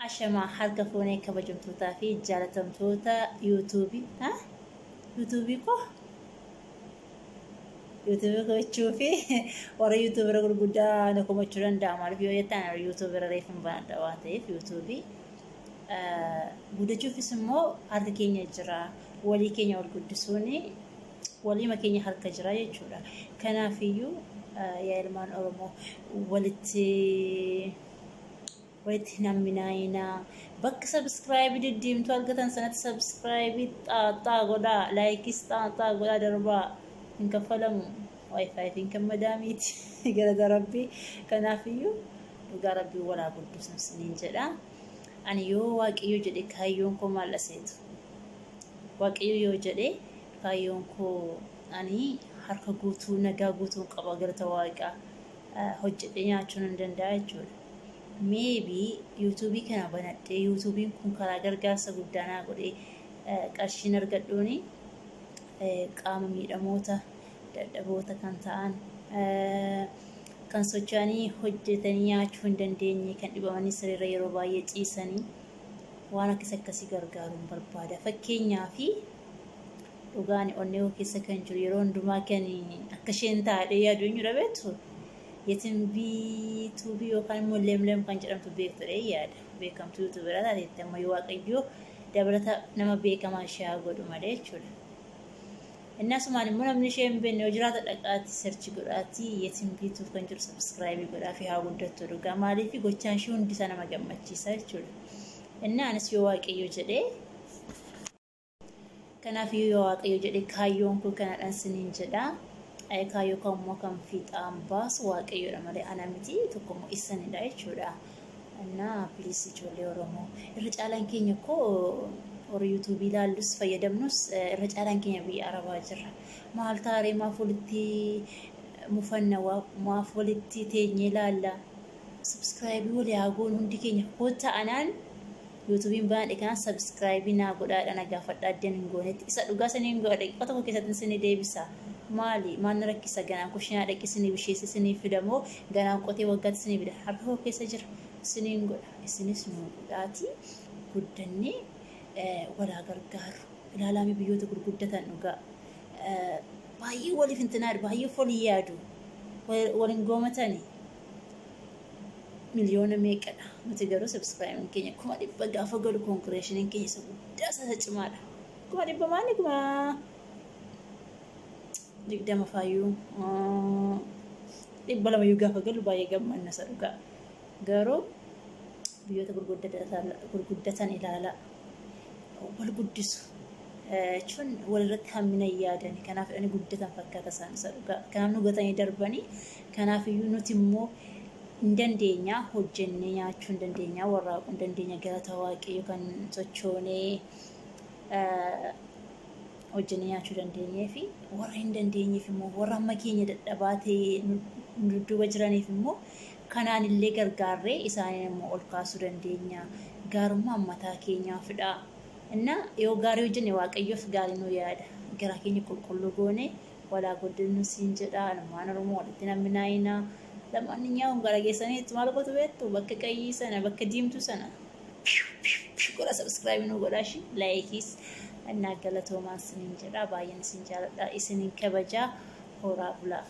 Ashama harka foonee kabajamtootaa fi jaalatamtoota YouTube ha YouTube ko jechuufi warra YouTube irra gurguddaa na komachuu danda'a maaliif yoo jettan YouTube irra reefin baadha waan ta'eef YouTube guddachuufis immoo harka keenya jira walii keenya wal guddisuuni walii keenya harka jira jechuudha kanaafiyyuu yaa ilmaan Oromoo walitti naminaayina bakka subscribe diddiimtu argatan sanatti subscribe xaaxaa godha like xaaxaa godha darbaa in kafalamu wifi in kamadamiti gara rabbi kanaafiyyuu dhugaa rabbii walaa guddisan siniin jedha ani yoo waaqayyo jedhe kaayyoon koo maal aseetu waaqayyo yoo jedhe kaayyoon koo ani harka guutuu nagaa guutuu qaba garta waaqa hojjedhe nyaachuun hin danda'a jechuudha maybe YouTube kana banadhe YouTube kun karaa gargaarsa guddaanaa godhe qarshiin argadhuuni qaama miidhamoota dadhaboota kan ta'an kan sochaanii hojjetanii nyaachuu hin dandeenye kan dhibamanii sirriirra yeroo baay'ee ciisanii waan akkasii gargaaruun barbaada fakkeenyaaf dhugaan onnee keessa kan jiru yeroo hundumaa kan akka isheen taa'ee yaadu hin dhabeetu yetin B2B yookaan immoo lemlem kan jedhamtu beekture yaada beekamtu YouTube irra taatee amma yoo waaqayyo dabalata nama beekamaa ishee godhu malee jechuudha innasumaan immoo namni ishee hin beekne yoo jiraata dhaqaati search godhaati yetin B2 kan jiru subscribe godhaa fi haa guddattu dhugaa maaliif gochaan ishee hundi isa nama gammachiisa jechuudha innaanis yoo waaqayyo jedhee kanaaf yoo waaqayyo jedhee kaayyoon koo kanadhaan siniin jedhaa kaayyo kammoo kan fiixaan baasu waaqayyoodha malee ana miti tokkommoo isanidha jechuudha. Anna please ijoollee Oromoo irra caalaan keenya koo warra YouTube ilaalus fayyadamnus irra caalaan keenya biyya Arabaa jirra. Maal taaree maaf walitti mufanna maaf walitti teenyee ilaalla subscribe walii haagoon hundi keenya hoota anaan YouTubein baadhe kan subscribe naa godhaadha na gaafadha addeen hin goonetti isa dhugaa saniin godha dhiqqa tokko keessatti isin deebisa. Mali mana rakkisa ganaan kushinaa dhaqisanii bisheessa isinii fidamoo ganaan qotee waggaatti isinii fida harka keessa jira isiniin godha isinis nu godhaati guddannee walaa gargaaru ilaalame biyyoota gurguddatan dhugaa baay'ee waliif intinaadha baay'ee folii yaadu waliin goomatanii miliyoona meeqadha nuti garuu subscribe keenya 100 gaafa galu congratulations keenya isa guddaa isa cimaadha 100 maali kuma digdama fayyuu dhibba lama gaafa galu baay'ee gammanna sadhugaa garuu biyyoota gurguddatan ilaala wal guddisu jechuun walirratti hammina yaadanii kanaaf ani guddatan fakkaata isaan sadhugaa kanaaf nu gatanii darbanii kanaaf iyyuu nuti immoo hin dandeenya hojjennee nyaachuu hin dandeenya warraaquu hin dandeenya galata waaqayyo kan sochoonee hojjennee nyaachuu dandeenyee fi warra hin dandeenyeef immoo warra amma keenya dadhabaatee nu duuba jiraniif immoo kanaan illee gargaarree isaaniin immoo ol kaasuu dandeenya gaarummaa mataa keenyaafidha inna yoo gaarii hojjenne waaqayyoof gaarii nu yaada garaa keenya qulqulluu goone walaa godinnu siin jedha ilmaan Oromoo walitti naminaayina lamaaniyyaa gara geessaniitti maal gootu beektu bakka qayyii sana bakka diimtuu sana godha subscribe nu godhaashi like anna galatoomaa sinin jedha baay'een sin jaaladha isinin kabajaa horaa bulaa